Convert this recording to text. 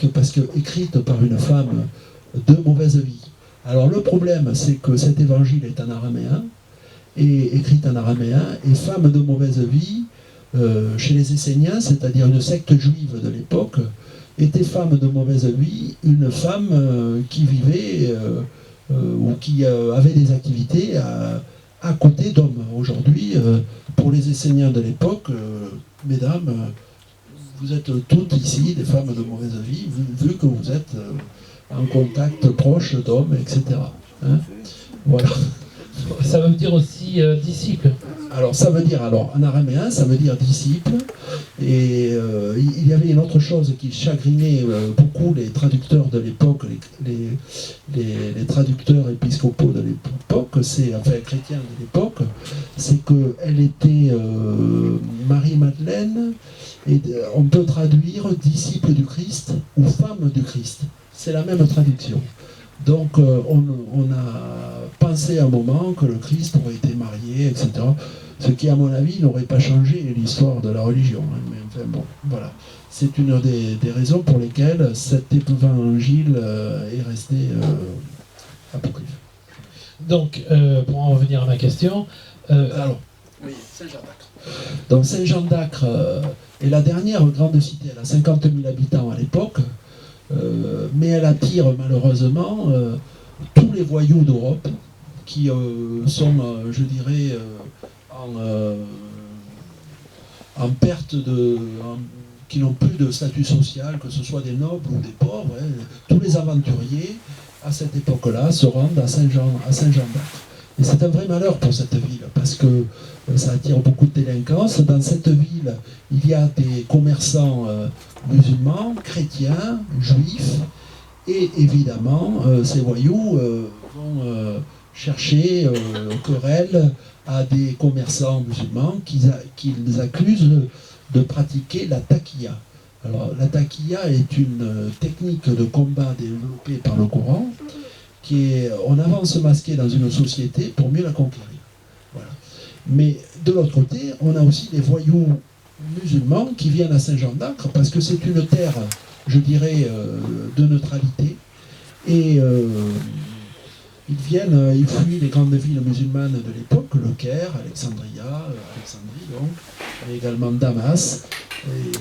problématique parce que écrite par une femme de mauvaise vie. Alors le problème, c'est que cet évangile est en araméen, et écrite en araméen, et femme de mauvaise vie, chez les Esséniens, c'est-à-dire une secte juive de l'époque, était femme de mauvaise vie, une femme qui vivait ou qui avait des activités à côté d'hommes. Aujourd'hui, pour les Esséniens de l'époque, mesdames, vous êtes toutes ici des femmes de mauvaise vie, vu que vous êtes en contact proche d'hommes, etc. Hein, voilà. Ça veut dire aussi disciple. Alors ça veut dire, en araméen, ça veut dire disciple, et il y avait une autre chose qui chagrinait beaucoup les traducteurs de l'époque, les traducteurs épiscopaux de l'époque, enfin chrétiens de l'époque, c'est qu'elle était Marie-Madeleine, et on peut traduire disciple du Christ ou femme du Christ, c'est la même traduction. Donc on a pensé un moment que le Christ aurait été marié, etc. Ce qui, à mon avis, n'aurait pas changé l'histoire de la religion. Hein. Mais enfin bon, voilà. C'est une des raisons pour lesquelles cet évangile est resté apocryphe. Donc, pour en revenir à ma question... Alors, oui, Saint-Jean d'Acre. Donc Saint-Jean d'Acre est la dernière grande cité. Elle a 50 000 habitants à l'époque. Mais elle attire malheureusement tous les voyous d'Europe qui sont, je dirais, en perte qui n'ont plus de statut social, que ce soit des nobles ou des pauvres. Hein. Tous les aventuriers, à cette époque-là, se rendent à Saint-Jean d'Acre. Et c'est un vrai malheur pour cette ville, parce que ça attire beaucoup de délinquance. Dans cette ville, il y a des commerçants musulmans, chrétiens, juifs, et évidemment, ces voyous vont chercher querelle à des commerçants musulmans qu'ils accusent de pratiquer la taqiyya. Alors, la taqiyya est une technique de combat développée par le Coran, on avance masqué dans une société pour mieux la conquérir. Voilà. Mais de l'autre côté, on a aussi des voyous musulmans qui viennent à Saint-Jean d'Acre parce que c'est une terre, je dirais, de neutralité. Et ils fuient les grandes villes musulmanes de l'époque, le Caire, Alexandrie donc, mais également Damas. Et